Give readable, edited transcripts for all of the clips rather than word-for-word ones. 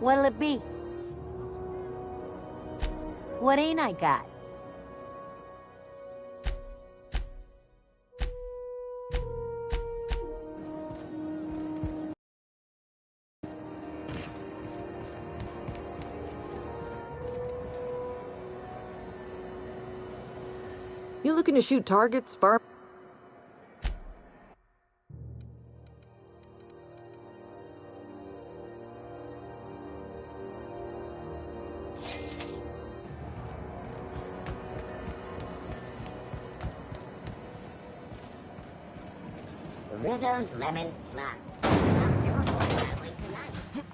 What'll it be? What ain't I got? You looking to shoot targets far? Rizzo's Lemon Slot. Not your whole family tonight.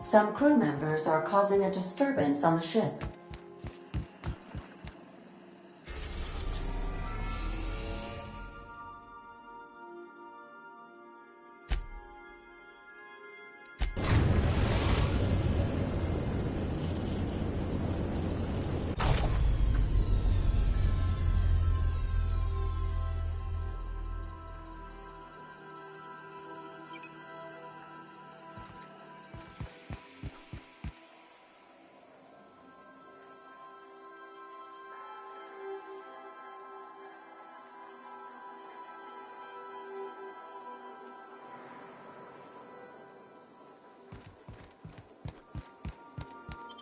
Some crew members are causing a disturbance on the ship.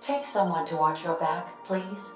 Take someone to watch your back, please.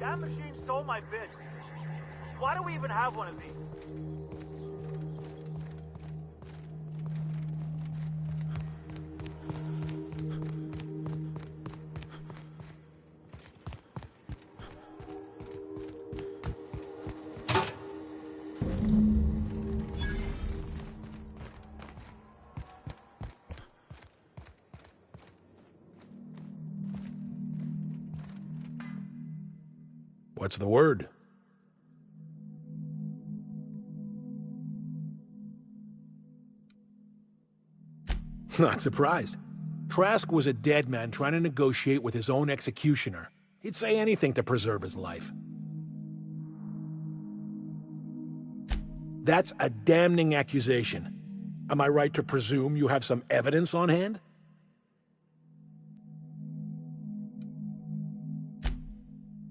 That machine stole my bits. Why do we even have one of these? What's the word? Not surprised. Trask was a dead man trying to negotiate with his own executioner. He'd say anything to preserve his life. That's a damning accusation. Am I right to presume you have some evidence on hand?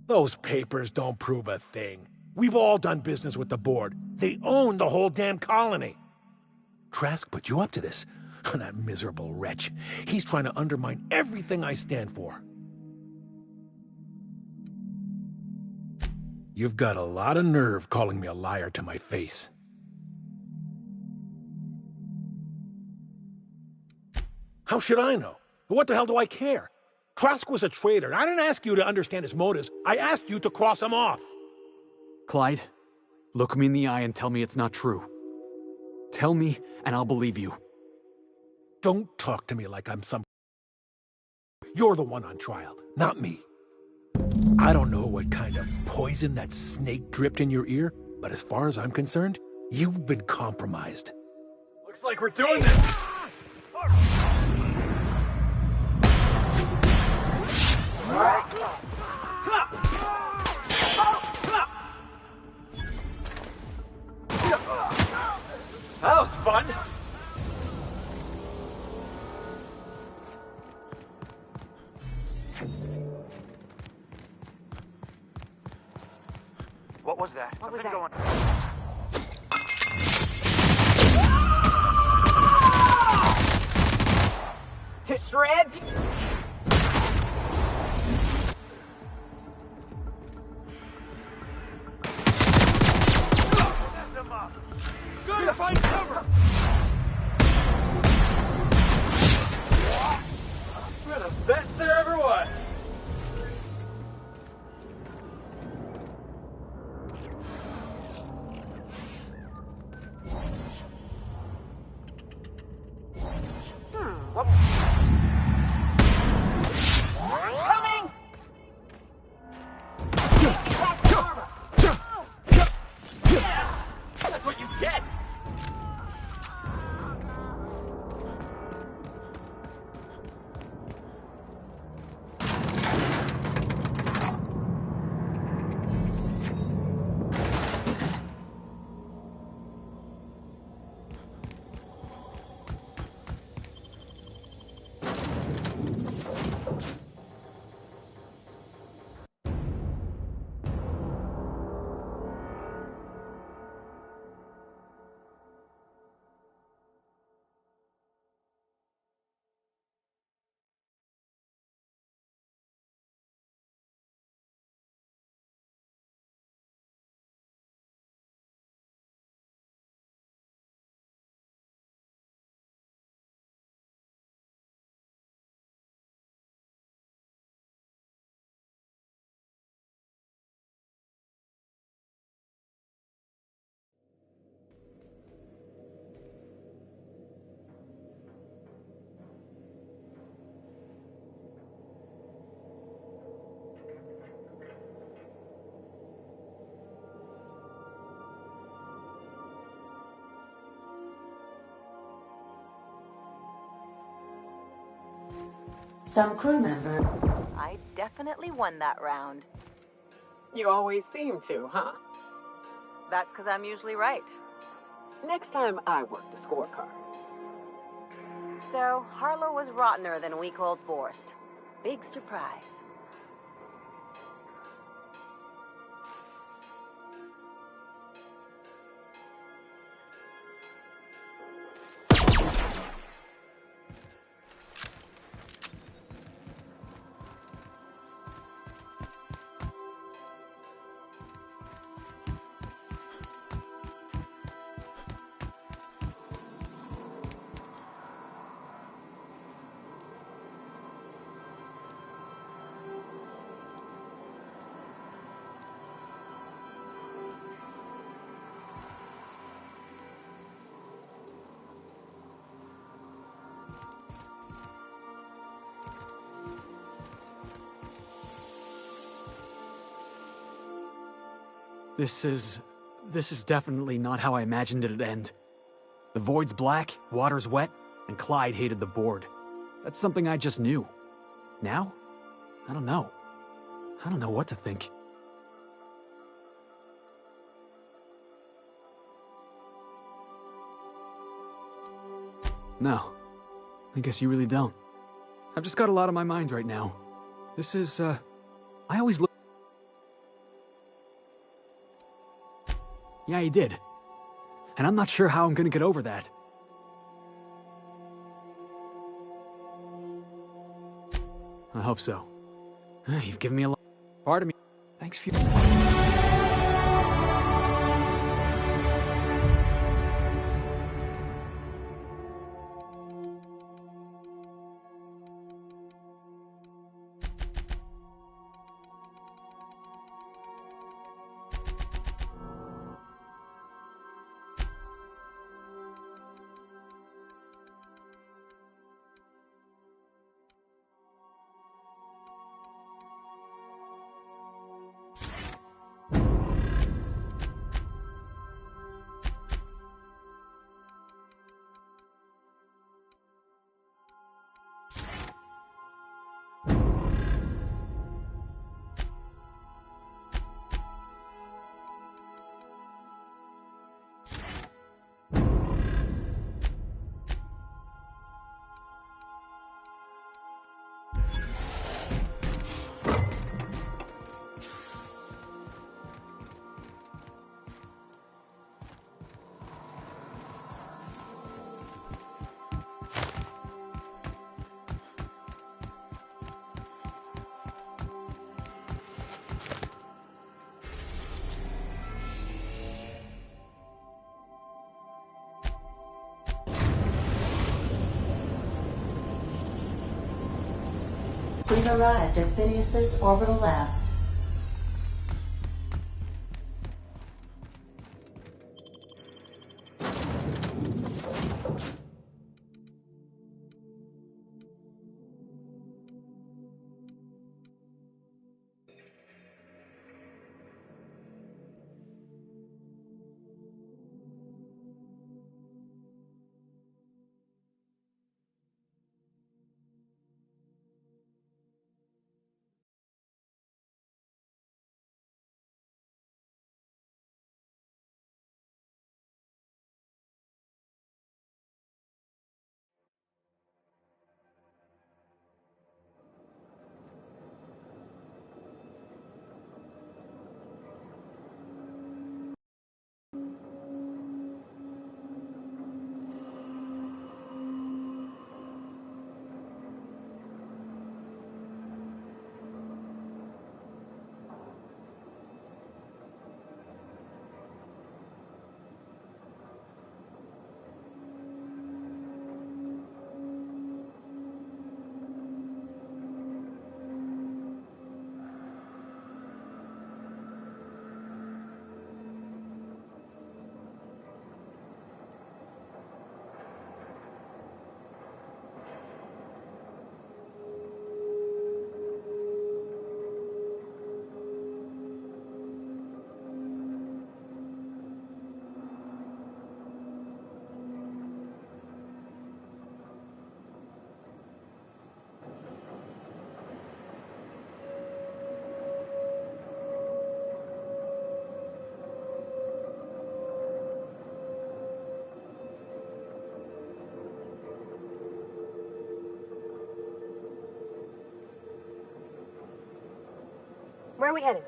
Those papers don't prove a thing. We've all done business with the board. They own the whole damn colony. Trask put you up to this. That miserable wretch. He's trying to undermine everything I stand for. You've got a lot of nerve calling me a liar to my face. How should I know? What the hell do I care? Trask was a traitor. I didn't ask you to understand his motives. I asked you to cross him off. Clyde, look me in the eye and tell me it's not true. Tell me, and I'll believe you. Don't talk to me like I'm some... You're the one on trial, not me. I don't know what kind of poison that snake dripped in your ear, but as far as I'm concerned, you've been compromised. Looks like we're doing this. That was fun. What was that? What was Something that? going. To shreds? Good, find cover! We're the best there ever was. Coming! That's what you get! Some crew member. I definitely won that round. You always seem to, huh? That's because I'm usually right. Next time I work the scorecard. So, Harlow was rottener than week-old Forrest. Big surprise. This is definitely not how I imagined it'd end. The void's black, water's wet, and Clyde hated the board. That's something I just knew. Now? I don't know. I don't know what to think. No. I guess you really don't. I've just got a lot on my mind right now. This is, I always look... Yeah, he did. And I'm not sure how I'm gonna get over that. I hope so. You've given me a lot. Part of me. Thanks for your... We've arrived at Phineas's orbital lab. Where are we headed?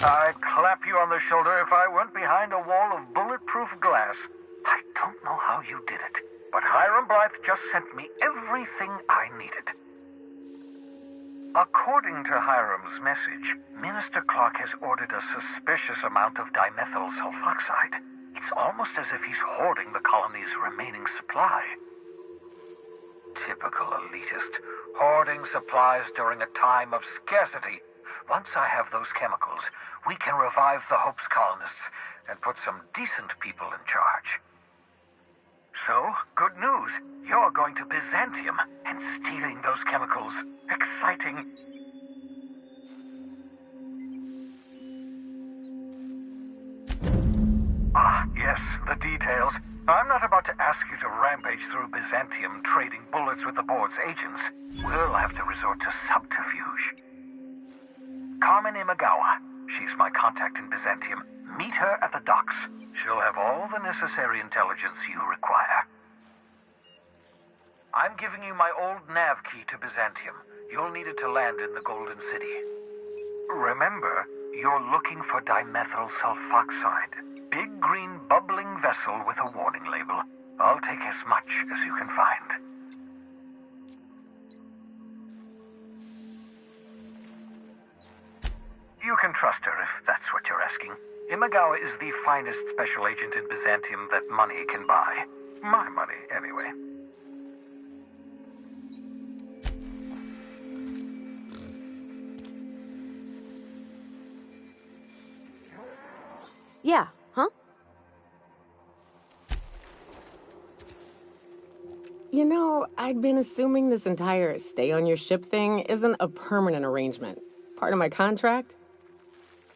I'd clap you on the shoulder if I went behind a wall of bulletproof glass. I don't know how you did it, but Hiram Blythe just sent me everything I needed. According to Hiram's message, Minister Clark has ordered a suspicious amount of dimethyl sulfoxide. It's almost as if he's hoarding the colony's remaining supply. Typical elitist, hoarding supplies during a time of scarcity. Once I have those chemicals, we can revive the Hope's colonists and put some decent people in charge. So, good news. You're going to Byzantium and stealing those chemicals. Exciting. Ah, yes, the details. I'm not about to ask you to rampage through Byzantium trading bullets with the board's agents. We'll have to resort to subterfuge. Carmen Imagawa. She's my contact in Byzantium. Meet her at the docks. She'll have all the necessary intelligence you require. I'm giving you my old nav key to Byzantium. You'll need it to land in the Golden City. Remember, you're looking for dimethyl sulfoxide. Big green bubbling vessel with a warning label. I'll take as much as you can find. You can trust her if that's what you're asking. Imagawa is the finest special agent in Byzantium that money can buy. My money, anyway. Yeah, huh? You know, I'd been assuming this entire stay on your ship thing isn't a permanent arrangement. Part of my contract?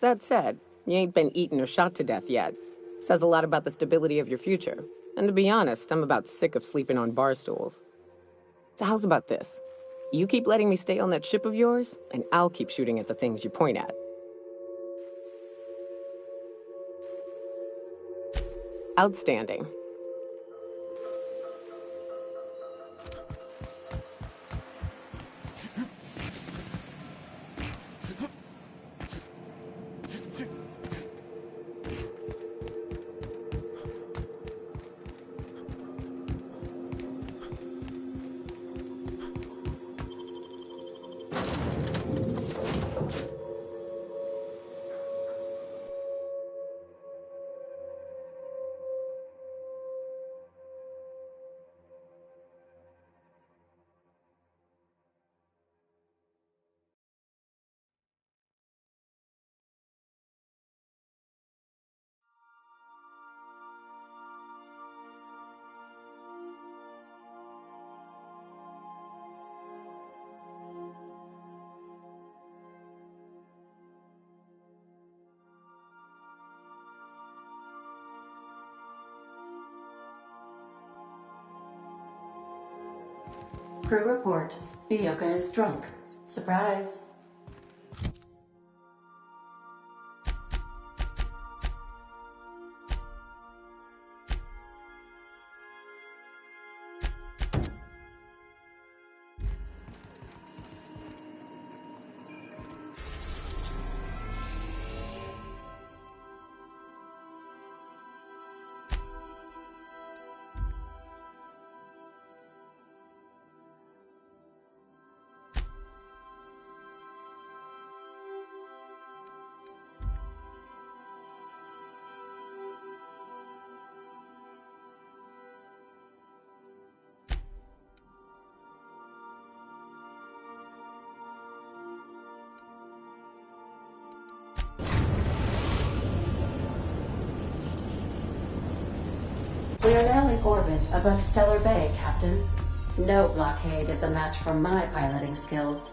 That said, you ain't been eaten or shot to death yet. Says a lot about the stability of your future. And to be honest, I'm about sick of sleeping on bar stools. So how's about this? You keep letting me stay on that ship of yours, and I'll keep shooting at the things you point at. Outstanding. Crew report. Bioka is drunk. Surprise. We are now in orbit above Stellar Bay, Captain. No blockade is a match for my piloting skills.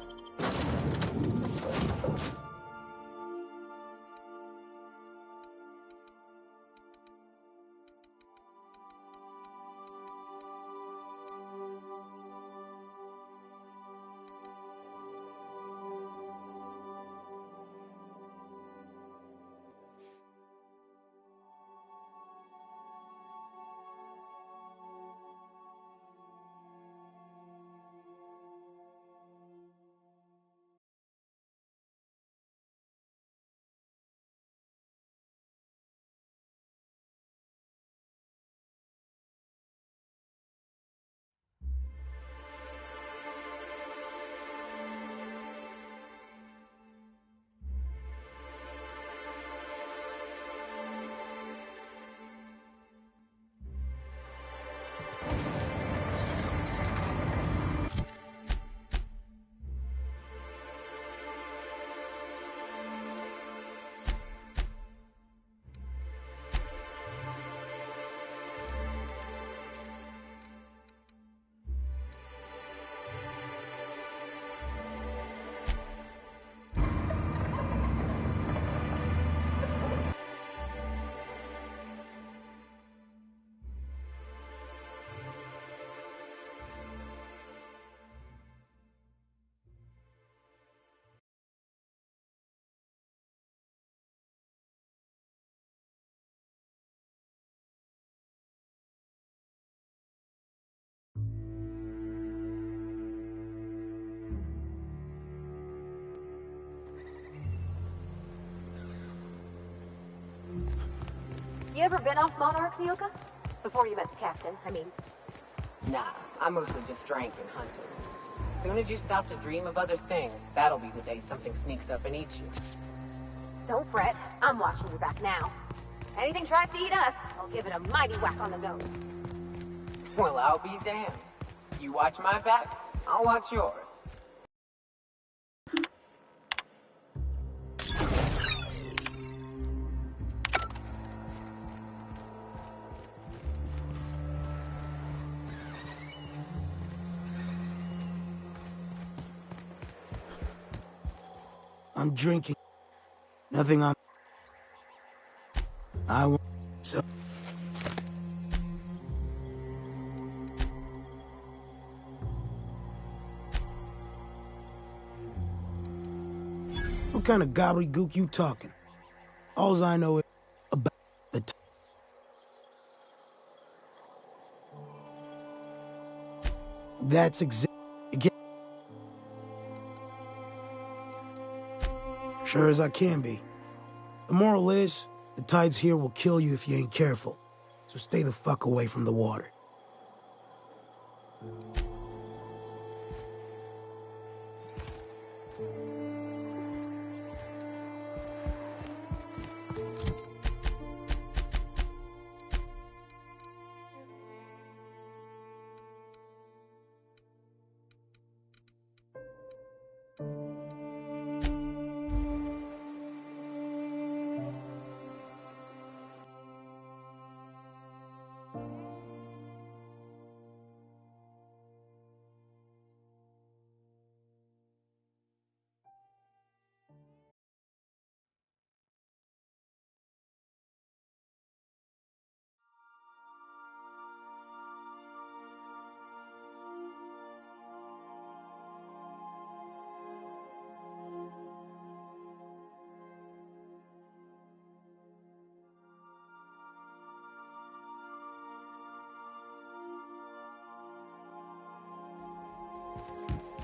You ever been off Monarch, Mioka? Before you met the captain, I mean. Nah, I mostly just drank and hunted. Soon as you stop to dream of other things, that'll be the day something sneaks up and eats you. Don't fret. I'm watching your back now. Anything tries to eat us, I'll give it a mighty whack on the nose. Well, I'll be damned. You watch my back, I'll watch yours. I'm drinking. Nothing on. I want. So. What kind of gobbledygook you talking? Alls I know is about the. That's exactly. Sure as I can be. The moral is, the tides here will kill you if you ain't careful. So stay the fuck away from the water.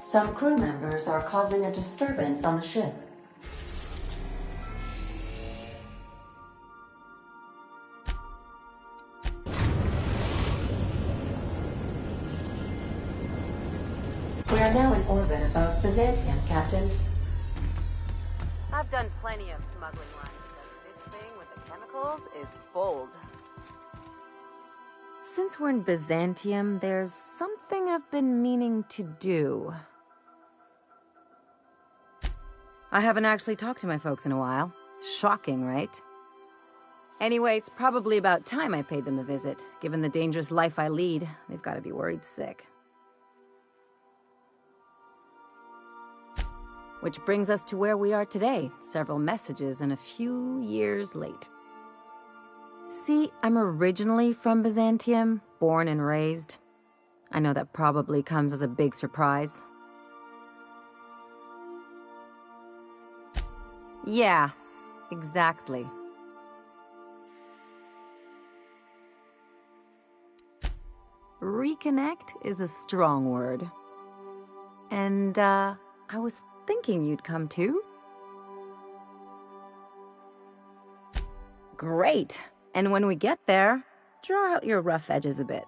Some crew members are causing a disturbance on the ship. We are now in orbit above Byzantium, Captain. I've done plenty of smuggling lines, but this thing with the chemicals is bold. Since we're in Byzantium, there's something I've been meaning to do. I haven't actually talked to my folks in a while. Shocking, right? Anyway, it's probably about time I paid them a visit. Given the dangerous life I lead, they've got to be worried sick. Which brings us to where we are today, several messages and a few years late. See, I'm originally from Byzantium, born and raised. I know that probably comes as a big surprise. Yeah, exactly. Reconnect is a strong word. And, I was thinking you'd come too. Great. And when we get there, draw out your rough edges a bit.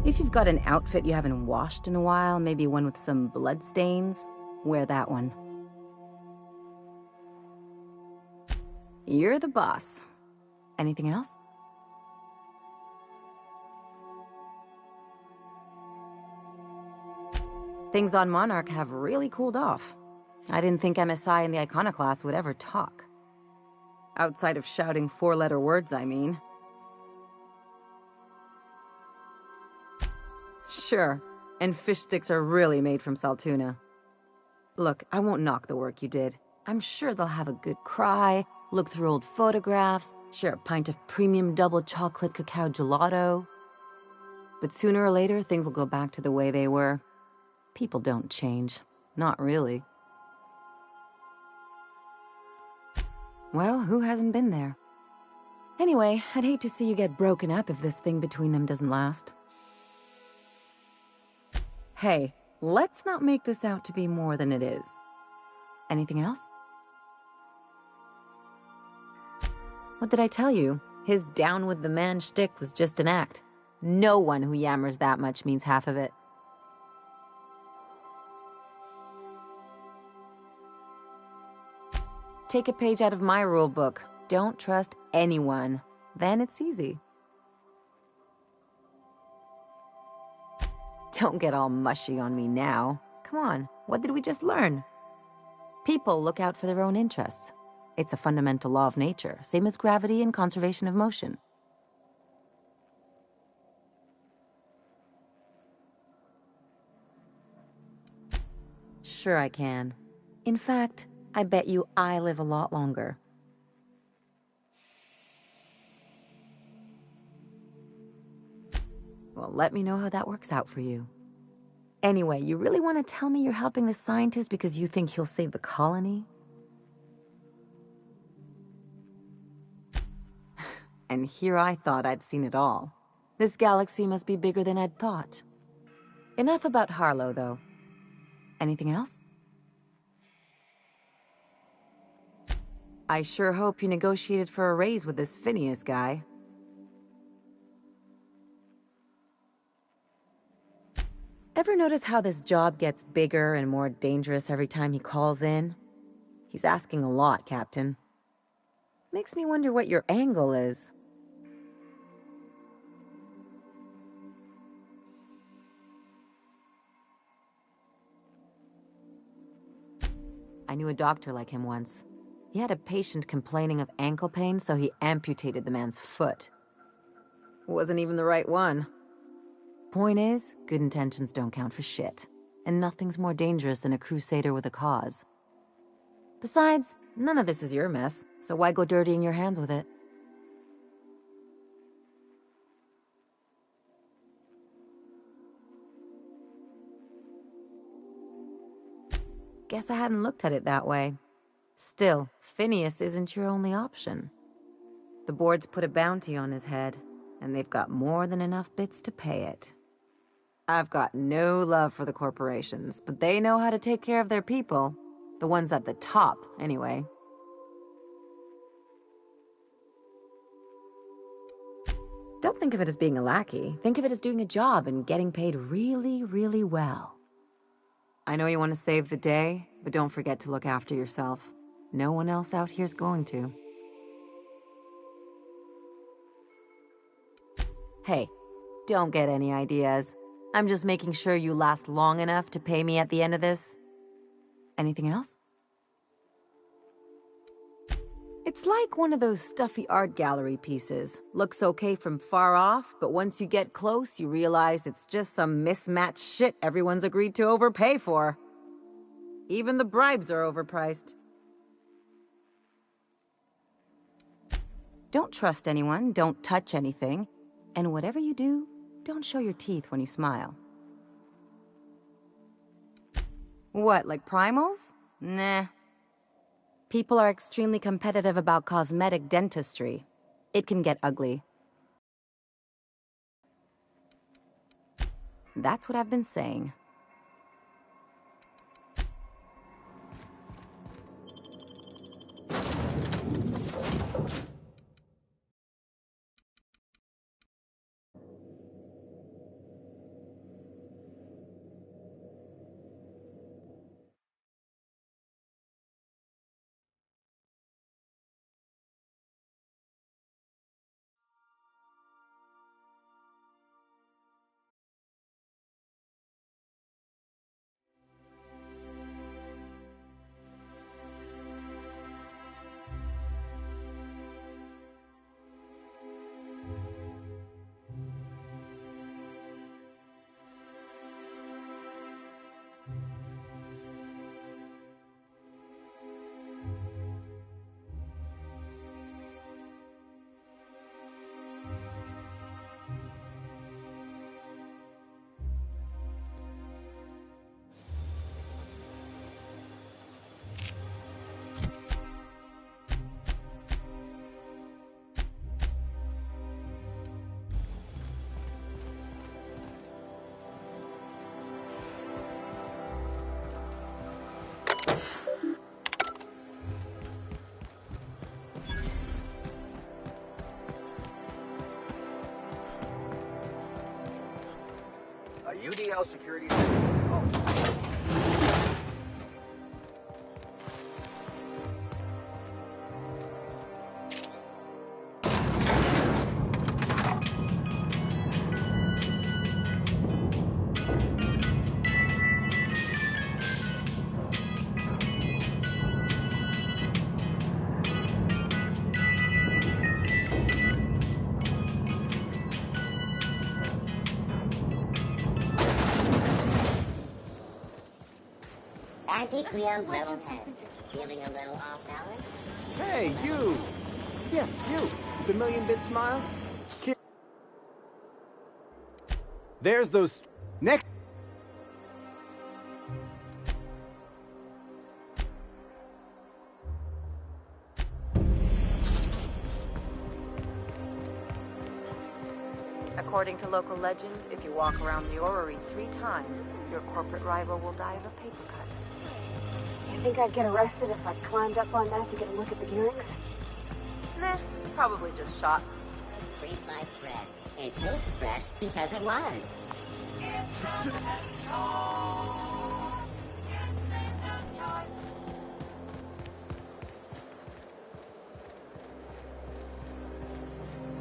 If you've got an outfit you haven't washed in a while, maybe one with some blood stains, wear that one. You're the boss. Anything else? Things on Monarch have really cooled off. I didn't think MSI and the Iconoclast would ever talk. Outside of shouting four-letter words, I mean. Sure, and fish sticks are really made from Saltuna. Look, I won't knock the work you did. I'm sure they'll have a good cry, look through old photographs, share a pint of premium double chocolate cacao gelato. But sooner or later, things will go back to the way they were. People don't change. Not really. Well, who hasn't been there? Anyway, I'd hate to see you get broken up if this thing between them doesn't last. Hey, let's not make this out to be more than it is. Anything else? What did I tell you? His down with the man shtick was just an act. No one who yammers that much means half of it. Take a page out of my rule book. Don't trust anyone. Then it's easy. Don't get all mushy on me now. Come on, what did we just learn? People look out for their own interests. It's a fundamental law of nature, same as gravity and conservation of motion. Sure I can. In fact, I bet you I live a lot longer. Well, let me know how that works out for you. Anyway, you really want to tell me you're helping the scientist because you think he'll save the colony? And here I thought I'd seen it all. This galaxy must be bigger than I'd thought. Enough about Harlow, though. Anything else? I sure hope you negotiated for a raise with this Phineas guy. Ever notice how this job gets bigger and more dangerous every time he calls in? He's asking a lot, Captain. Makes me wonder what your angle is. I knew a doctor like him once. He had a patient complaining of ankle pain, so he amputated the man's foot. Wasn't even the right one. Point is, good intentions don't count for shit. And nothing's more dangerous than a crusader with a cause. Besides, none of this is your mess, so why go dirtying your hands with it? Guess I hadn't looked at it that way. Still, Phineas isn't your only option. The board's put a bounty on his head, and they've got more than enough bits to pay it. I've got no love for the corporations, but they know how to take care of their people. The ones at the top, anyway. Don't think of it as being a lackey. Think of it as doing a job and getting paid really, really well. I know you want to save the day, but don't forget to look after yourself. No one else out here's going to. Hey, don't get any ideas. I'm just making sure you last long enough to pay me at the end of this. Anything else? It's like one of those stuffy art gallery pieces. Looks okay from far off, but once you get close, you realize it's just some mismatched shit everyone's agreed to overpay for. Even the bribes are overpriced. Don't trust anyone, don't touch anything, and whatever you do, don't show your teeth when you smile. What, like primals? Nah. People are extremely competitive about cosmetic dentistry. It can get ugly. That's what I've been saying. know security. Oh. Anti-Cleo's level 10. Feeling a little off balance? Hey, you! Yeah, you! The million-bit smile? There's those... Next... According to local legend, if you walk around the orrery 3 times, your corporate rival will die of a paper cut. You think I'd get arrested if I climbed up on that to get a look at the gearings? Nah, probably just shot. Free sliced bread. It tastes fresh because it was.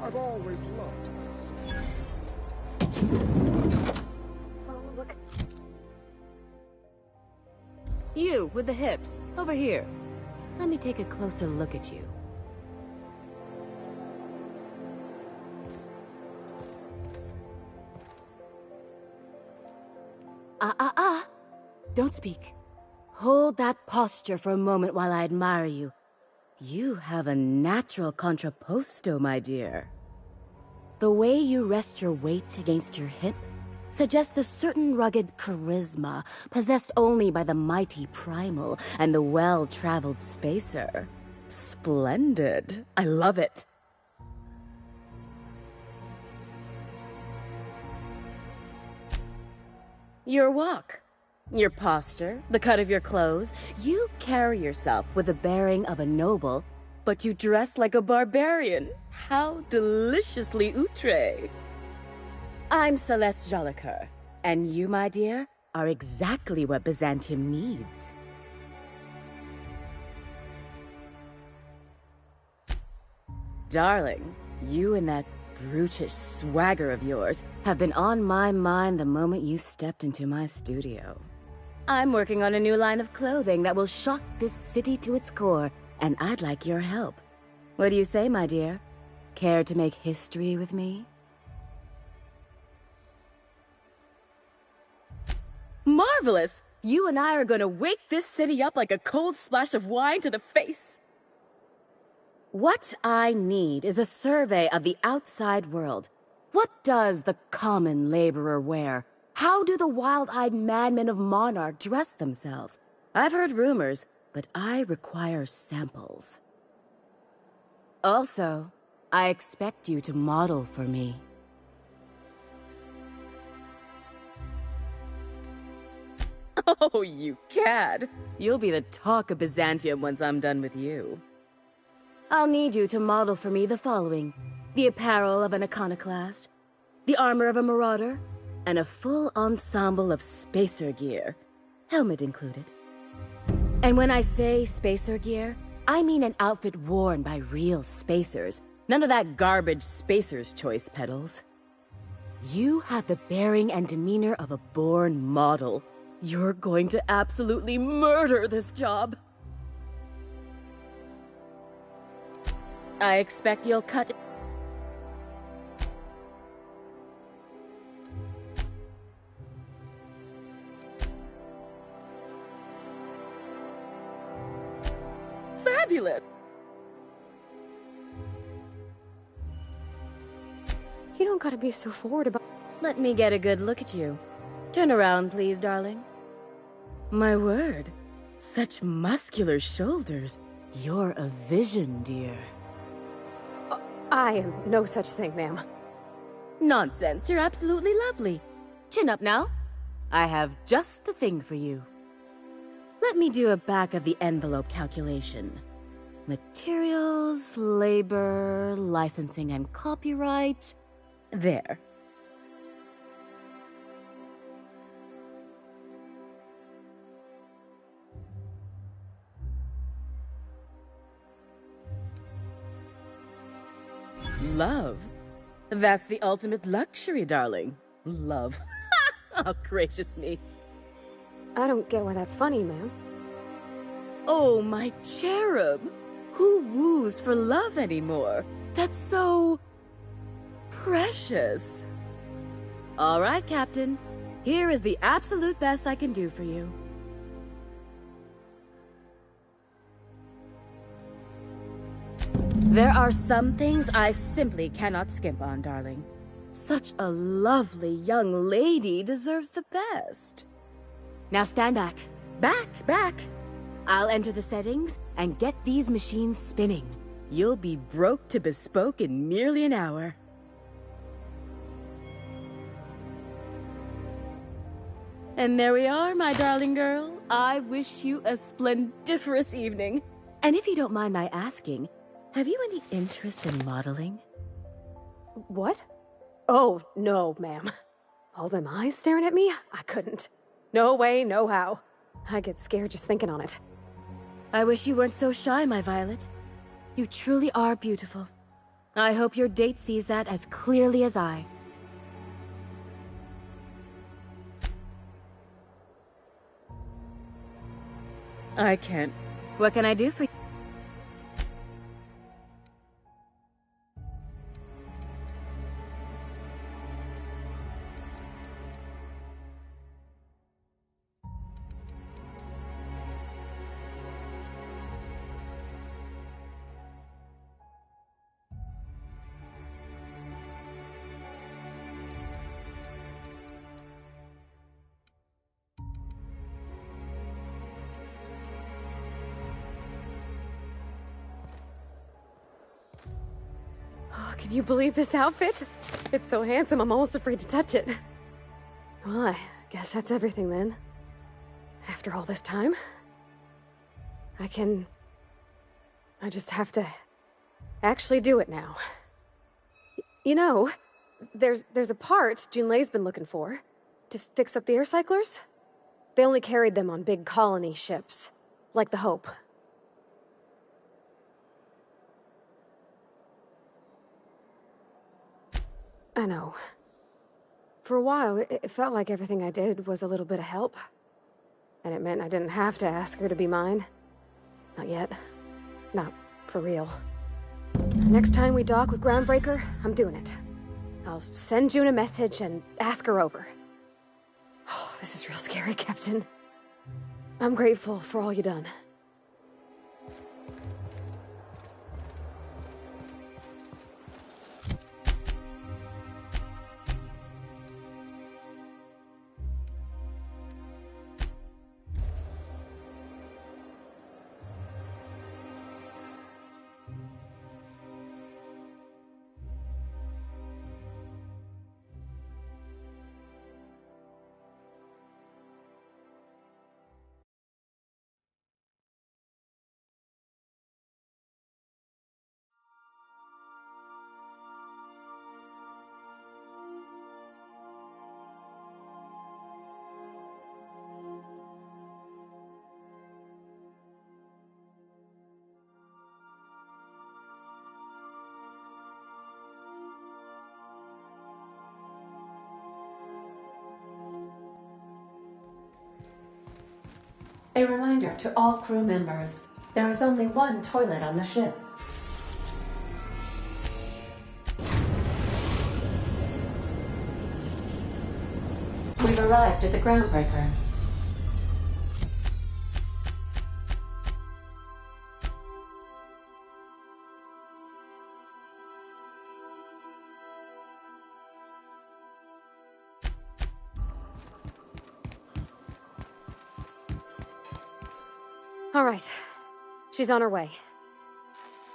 I've always loved this. Oh, look. You, with the hips. Over here. Let me take a closer look at you. Don't speak. Hold that posture for a moment while I admire you. You have a natural contrapposto, my dear. The way you rest your weight against your hip suggests a certain rugged charisma possessed only by the mighty primal and the well-traveled spacer. Splendid. I love it. Your walk, your posture, the cut of your clothes, you carry yourself with the bearing of a noble, but you dress like a barbarian. How deliciously outre. I'm Celeste Jolicoeur, and you, my dear, are exactly what Byzantium needs. Darling, you and that brutish swagger of yours have been on my mind the moment you stepped into my studio. I'm working on a new line of clothing that will shock this city to its core, and I'd like your help. What do you say, my dear? Care to make history with me? Marvelous! You and I are gonna wake this city up like a cold splash of wine to the face. What I need is a survey of the outside world. What does the common laborer wear? How do the wild-eyed madmen of Monarch dress themselves? I've heard rumors, but I require samples. Also, I expect you to model for me. Oh, you cad! You'll be the talk of Byzantium once I'm done with you. I'll need you to model for me the following: the apparel of an iconoclast, the armor of a marauder, and a full ensemble of spacer gear, helmet included. And when I say spacer gear, I mean an outfit worn by real spacers, none of that garbage spacer's choice pedals. You have the bearing and demeanor of a born model. You're going to absolutely murder this job. I expect you'll cut... Fabulous! You don't gotta be so forward about... Let me get a good look at you. Turn around, please, darling. My word, such muscular shoulders. You're a vision, dear. I am no such thing, ma'am. Nonsense, you're absolutely lovely. Chin up now. I have just the thing for you. Let me do a back-of-the-envelope calculation. Materials, labor, licensing and copyright. There. Love? That's the ultimate luxury, darling. Love. Oh, gracious me. I don't get why that's funny, ma'am. Oh, my cherub. Who woos for love anymore? That's so... precious. All right, Captain. Here is the absolute best I can do for you. There are some things I simply cannot skimp on, darling. Such a lovely young lady deserves the best. Now stand back. Back! I'll enter the settings and get these machines spinning. You'll be broke to bespoke in merely an hour. And there we are, my darling girl. I wish you a splendiferous evening. And if you don't mind my asking, have you any interest in modeling? What? Oh, no, ma'am. All them eyes staring at me? I couldn't. No way, no how. I get scared just thinking on it. I wish you weren't so shy, my Violet. You truly are beautiful. I hope your date sees that as clearly as I. I can't. What can I do for you? Oh, can you believe this outfit? It's so handsome, I'm almost afraid to touch it. Well, I guess that's everything then. After all this time, I just have to actually do it now. You know, there's a part Junlei's been looking for to fix up the air cyclers. They only carried them on big colony ships, like the Hope. I know. For a while, it felt like everything I did was a little bit of help. And it meant I didn't have to ask her to be mine. Not yet. Not for real. Next time we dock with Groundbreaker, I'm doing it. I'll send June a message and ask her over. Oh, this is real scary, Captain. I'm grateful for all you done. A reminder to all crew members, there is only one toilet on the ship. We've arrived at the Groundbreaker. All right. She's on her way.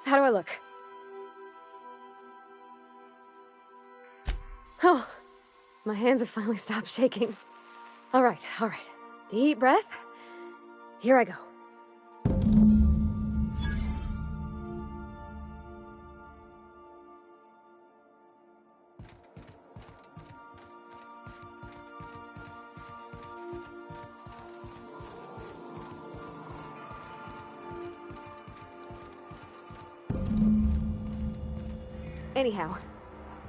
How do I look? Oh, my hands have finally stopped shaking. All right. Deep breath. Here I go. Anyhow,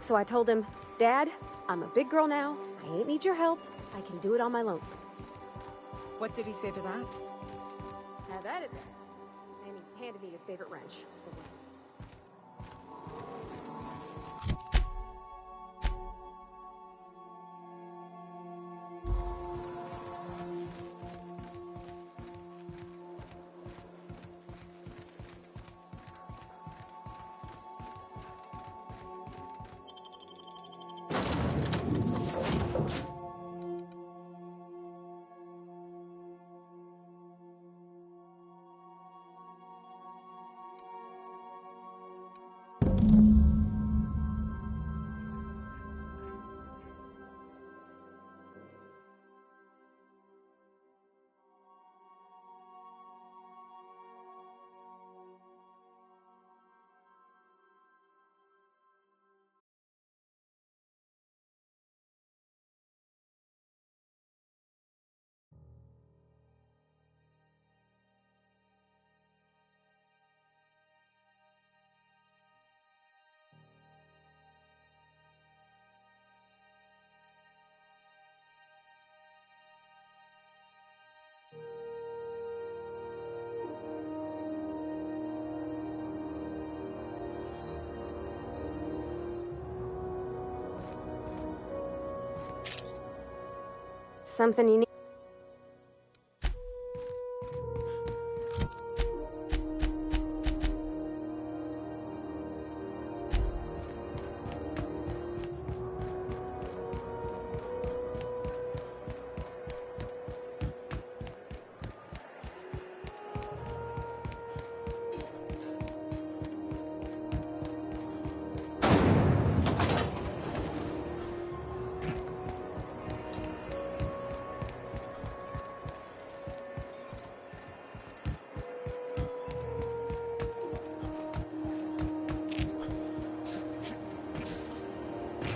so I told him, Dad, I'm a big girl now. I ain't need your help. I can do it on my lonesome. What did he say to that? Have at it then. And he handed me his favorite wrench. Something you need?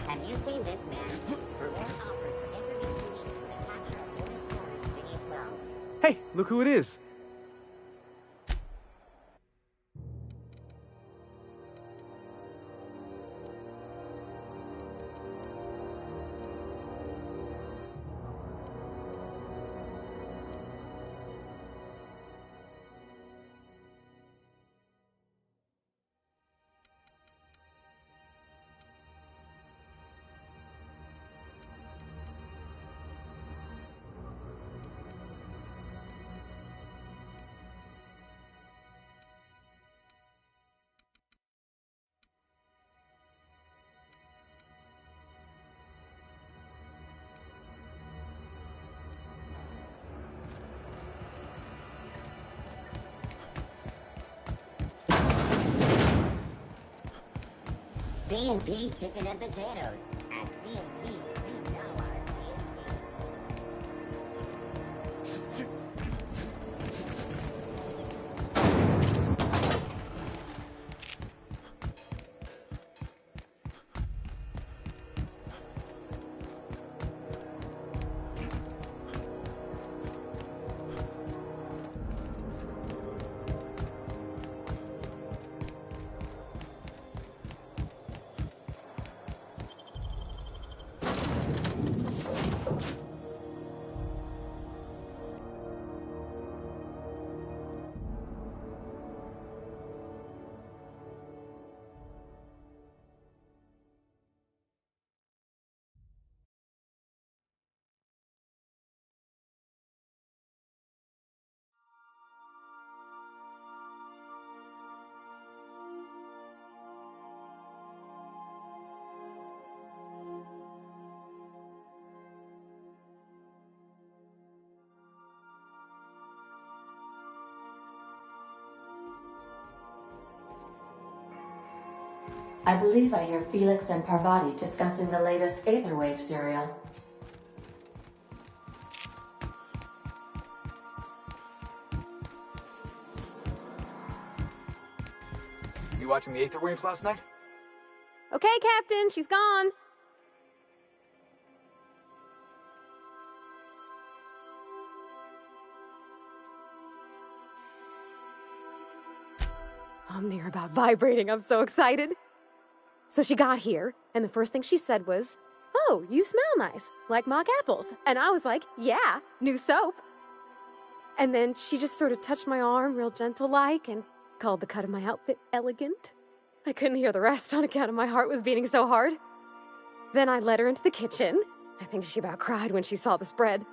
Have you seen this man? Reward offered for information needed to the capture of human terrorist Phineas Well. Hey, look who it is. C&P chicken and potatoes. At C&P, we know our C&P. I believe I hear Felix and Parvati discussing the latest Aetherwave serial. You watching the Aetherwaves last night? Okay, Captain, she's gone. I'm near about vibrating. I'm so excited. So she got here, and the first thing she said was, "Oh, you smell nice, like mock apples." And I was like, "Yeah, new soap." And then she just sort of touched my arm real gentle-like and called the cut of my outfit elegant. I couldn't hear the rest on account of my heart was beating so hard. Then I led her into the kitchen. I think she about cried when she saw the spread.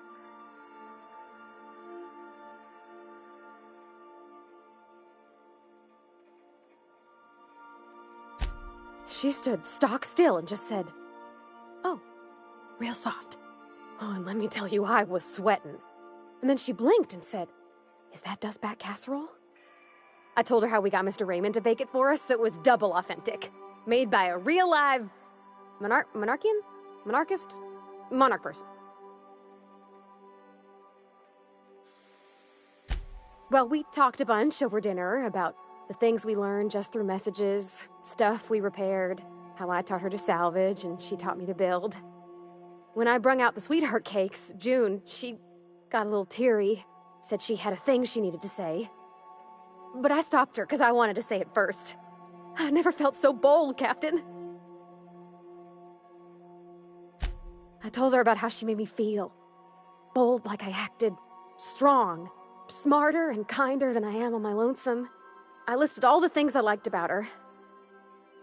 She stood stock still and just said, "Oh, real soft." Oh, and let me tell you, I was sweating. And then she blinked and said, "Is that dustback casserole?" I told her how we got Mr. Raymond to bake it for us, so it was double authentic. Made by a real live monarch person. Well, we talked a bunch over dinner about the things we learned just through messages, stuff we repaired, how I taught her to salvage and she taught me to build. When I brung out the sweetheart cakes, June, she got a little teary, said she had a thing she needed to say. But I stopped her because I wanted to say it first. I never felt so bold, Captain. I told her about how she made me feel. Bold like I acted, strong, smarter and kinder than I am on my lonesome. I listed all the things I liked about her.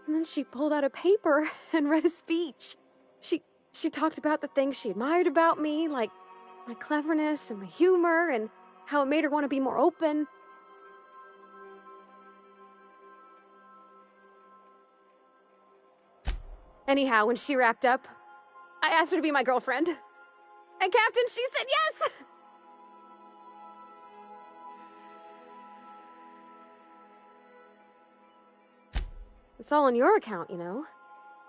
And then she pulled out a paper and read a speech. She talked about the things she admired about me, like my cleverness and my humor, and how it made her want to be more open. Anyhow, when she wrapped up, I asked her to be my girlfriend. And Captain, she said yes! It's all on your account, you know.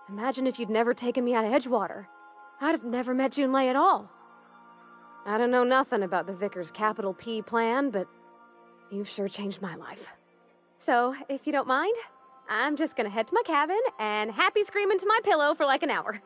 Imagine if you'd never taken me out of Edgewater. I'd have never met Junlei at all. I don't know nothing about the Vicar's capital P plan, but you've sure changed my life. So, if you don't mind, I'm just gonna head to my cabin and happy scream into my pillow for like an hour.